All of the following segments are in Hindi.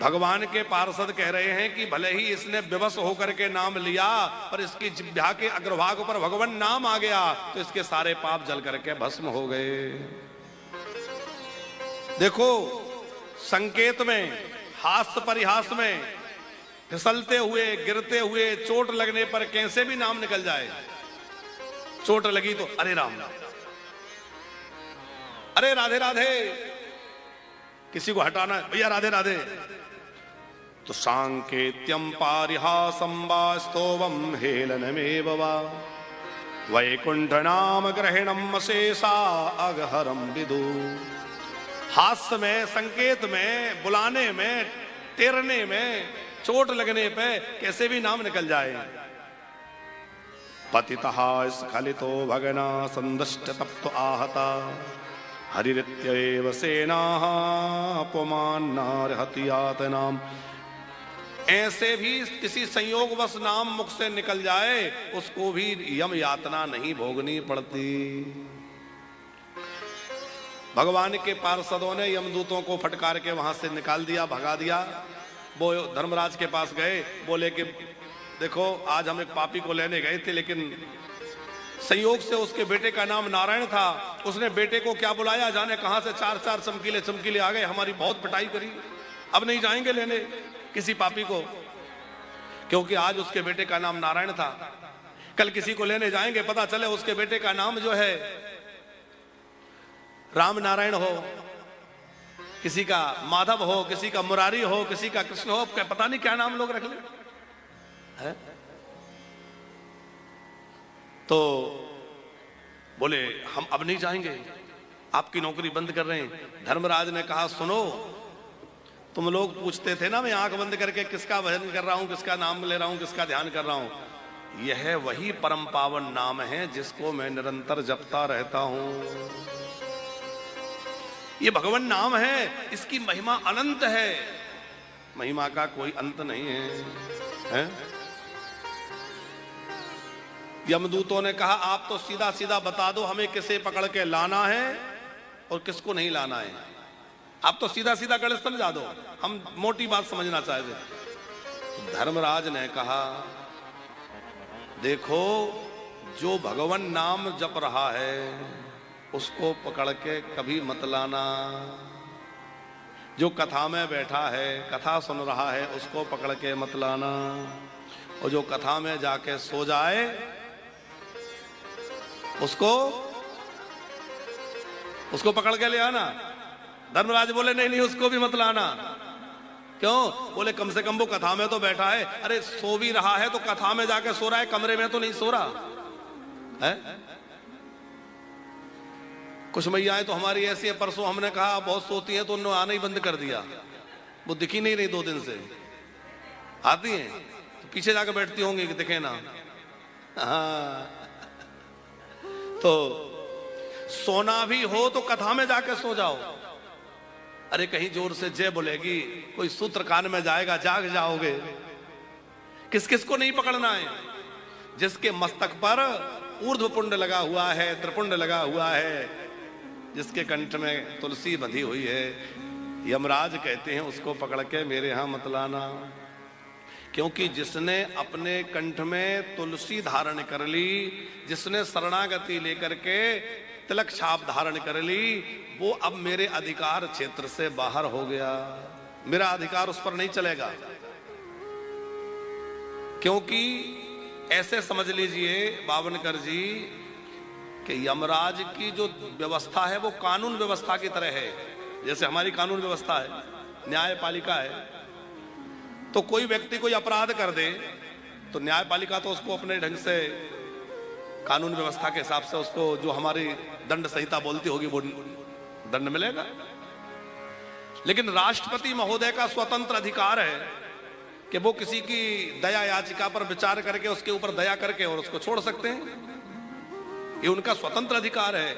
भगवान के पार्षद कह रहे हैं कि भले ही इसने विवश होकर के नाम लिया, पर इसकी जिह्वा के अग्रभाग पर भगवान नाम आ गया तो इसके सारे पाप जल करके भस्म हो गए। देखो, संकेत में, हास्य परिहास में, फिसलते हुए, गिरते हुए, चोट लगने पर कैसे भी नाम निकल जाए। चोट लगी तो अरे राम, अरे राधे राधे, किसी को हटाना भैया राधे राधे, तो सांकेत्यम पारिहासं वा स्तोवम हेलनमेव वा वैकुंठ नाम ग्रहणम अशेषा अगहरम विदु। हास्य में, संकेत में, बुलाने में, टेरने में, चोट लगने पे कैसे भी नाम निकल जाए। पतितः स्खलितो भगना संदष्ट तप्त आहता हरिरित्येव सेनाः अपमानार्हति यातनाम्। ऐसे भी किसी संयोगवश नाम मुख से निकल जाए उसको भी यम यातना नहीं भोगनी पड़ती। भगवान के पार्षदों ने यमदूतों को फटकार के वहां से निकाल दिया, भगा दिया। वो धर्मराज के पास गए, बोले कि देखो आज हम एक पापी को लेने गए थे, लेकिन संयोग से उसके बेटे का नाम नारायण था। उसने बेटे को क्या बुलाया, जाने कहां से चार चार चमकीले चमकीले आ गए, हमारी बहुत पिटाई करी। अब नहीं जाएंगे लेने किसी पापी को, क्योंकि आज उसके बेटे का नाम नारायण था। कल किसी को लेने जाएंगे, पता चले उसके बेटे का नाम जो है राम नारायण हो, किसी का माधव हो, किसी का मुरारी हो, किसी का कृष्ण हो, पता नहीं क्या नाम लोग रख ले है? तो बोले हम अब नहीं जाएंगे, आपकी नौकरी बंद कर रहे हैं। धर्मराज ने कहा सुनो, तुम लोग पूछते थे ना मैं आंख बंद करके किसका भजन कर रहा हूं, किसका नाम ले रहा हूं, किसका ध्यान कर रहा हूं। यह वही परम पावन नाम है जिसको मैं निरंतर जपता रहता हूं। ये भगवान नाम है, इसकी महिमा अनंत है, महिमा का कोई अंत नहीं है? यमदूतों ने कहा आप तो सीधा सीधा बता दो हमें किसे पकड़ के लाना है और किसको नहीं लाना है। आप तो सीधा सीधा गणित समझा दो, हम मोटी बात समझना चाहते। धर्मराज ने कहा देखो, जो भगवान नाम जप रहा है उसको पकड़ के कभी मत लाना। जो कथा में बैठा है, कथा सुन रहा है, उसको पकड़ के मत लाना। और जो कथा में जाके सो जाए उसको पकड़ के ले आना। धर्मराज बोले नहीं नहीं, उसको भी मत लाना। क्यों? बोले कम से कम वो कथा में तो बैठा है। अरे सो भी रहा है तो कथा में जाके सो रहा है, कमरे में तो नहीं सो रहा है। कुछ मैयाएं तो हमारी ऐसी है, परसों हमने कहा बहुत सोती हैं तो उन्होंने आना ही बंद कर दिया, वो दिखी नहीं रही 2 दिन से। आती हैं तो पीछे जाकर बैठती होंगी कि दिखे ना। हाँ, तो सोना भी हो तो कथा में जाके सो जाओ। अरे कहीं जोर से जय बोलेगी, कोई सूत्र कान में जाएगा, जाग जाओगे। किस किस को नहीं पकड़ना है? जिसके मस्तक पर ऊर्ध्वपुंड लगा हुआ है, त्रिपुंड लगा हुआ है, जिसके कंठ में तुलसी बंधी हुई है, यमराज कहते हैं उसको पकड़ के मेरे यहां मत लाना। क्योंकि जिसने अपने कंठ में तुलसी धारण कर ली, जिसने शरणागति लेकर के तिलक छाप धारण कर ली, वो अब मेरे अधिकार क्षेत्र से बाहर हो गया। मेरा अधिकार उस पर नहीं चलेगा। क्योंकि ऐसे समझ लीजिए बावनकर जी कि यमराज की जो व्यवस्था है वो कानून व्यवस्था की तरह है। जैसे हमारी कानून व्यवस्था है, न्यायपालिका है। तो कोई व्यक्ति कोई अपराध कर दे तो न्यायपालिका तो उसको अपने ढंग से कानून व्यवस्था के हिसाब से उसको जो हमारी दंड संहिता बोलती होगी वो दंड मिलेगा। लेकिन राष्ट्रपति महोदय का स्वतंत्र अधिकार है कि वो किसी की दया याचिका पर विचार करके उसके ऊपर दया करके और उसको छोड़ सकते हैं। ये उनका स्वतंत्र अधिकार है।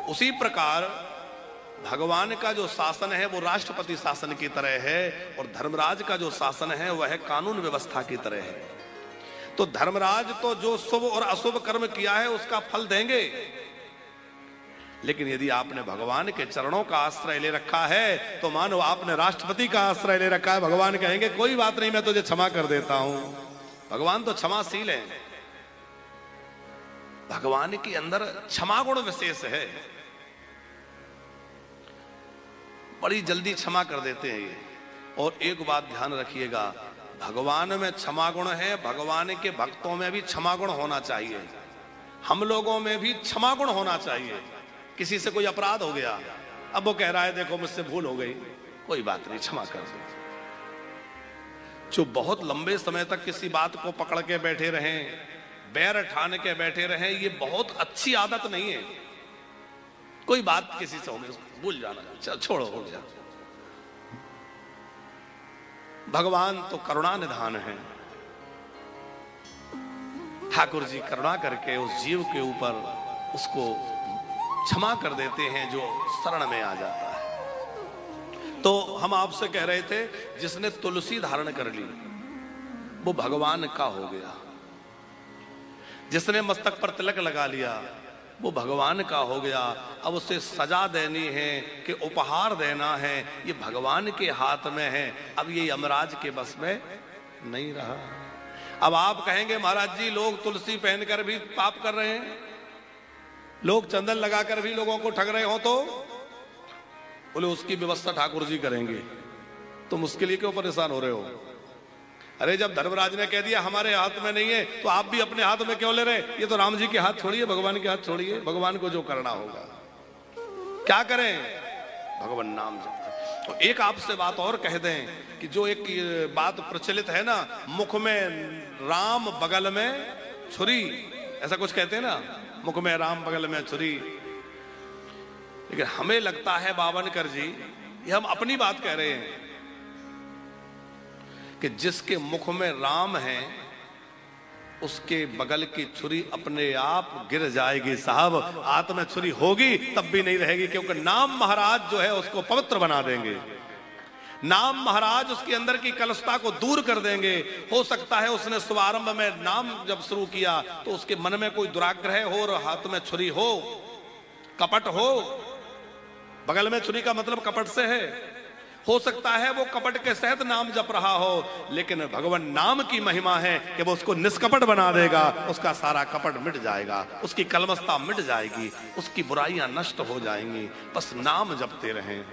उसी प्रकार भगवान का जो शासन है वो राष्ट्रपति शासन की तरह है और धर्मराज का जो शासन है वह कानून व्यवस्था की तरह है। तो धर्मराज तो जो शुभ और अशुभ कर्म किया है उसका फल देंगे, लेकिन यदि आपने भगवान के चरणों का आश्रय ले रखा है तो मानो आपने राष्ट्रपति का आश्रय ले रखा है। भगवान कहेंगे कोई बात नहीं, मैं तुझे क्षमा कर देता हूं। भगवान तो क्षमाशील है, भगवान के अंदर क्षमा गुण विशेष है, बड़ी जल्दी क्षमा कर देते हैं ये। और एक बात ध्यान रखिएगा, भगवान में क्षमा गुण है, भगवान के भक्तों में भी क्षमा गुण होना चाहिए, हम लोगों में भी क्षमा गुण होना चाहिए। किसी से कोई अपराध हो गया, अब वो कह रहा है देखो मुझसे भूल हो गई, कोई बात नहीं क्षमा कर दो। जो बहुत लंबे समय तक किसी बात को पकड़ के बैठे रहें, बैर ठान के बैठे रहें, ये बहुत अच्छी आदत नहीं है। कोई बात किसी से हो गई भूल जाना, चल छोड़ो हो गया। भगवान तो करुणा निधान है, ठाकुर जी करुणा करके उस जीव के ऊपर उसको क्षमा कर देते हैं जो शरण में आ जाता है। तो हम आपसे कह रहे थे, जिसने तुलसी धारण कर ली वो भगवान का हो गया, जिसने मस्तक पर तिलक लगा लिया वो भगवान का हो गया। अब उसे सजा देनी है कि उपहार देना है, ये भगवान के हाथ में है। अब ये यमराज के बस में नहीं रहा। अब आप कहेंगे महाराज जी लोग तुलसी पहनकर भी पाप कर रहे हैं, लोग चंदन लगाकर भी लोगों को ठग रहे हो, तो बोले उसकी व्यवस्था ठाकुर जी करेंगे, तुम उसके लिए क्यों परेशान हो रहे हो? अरे जब धर्मराज ने कह दिया हमारे हाथ में नहीं है तो आप भी अपने हाथ में क्यों ले रहे? ये तो राम जी के हाथ छोड़िए, भगवान के हाथ छोड़िए, भगवान को जो करना होगा क्या करें, भगवान नाम जप। तो एक आपसे बात और कह दें कि जो एक बात प्रचलित है ना, मुख में राम बगल में छुरी, ऐसा कुछ कहते हैं ना, मुख में राम बगल में छुरी। लेकिन हमें लगता है बावनकर जी, ये हम अपनी बात कह रहे हैं कि जिसके मुख में राम है उसके बगल की छुरी अपने आप गिर जाएगी साहब। हाथ में छुरी होगी तब भी नहीं रहेगी, क्योंकि नाम महाराज जो है उसको पवित्र बना देंगे, नाम महाराज उसके अंदर की कलुषता को दूर कर देंगे। हो सकता है उसने शुभारंभ में नाम जब शुरू किया तो उसके मन में कोई दुराग्रह हो और हाथ में छुरी हो, कपट हो, बगल में छुरी का मतलब कपट से है। हो सकता है वो कपट के सहित नाम जप रहा हो, लेकिन भगवान नाम की महिमा है कि वो उसको निष्कपट बना देगा, उसका सारा कपट मिट जाएगा, उसकी कलमस्ता मिट जाएगी, उसकी बुराइयां नष्ट हो जाएंगी। बस नाम जपते रहें।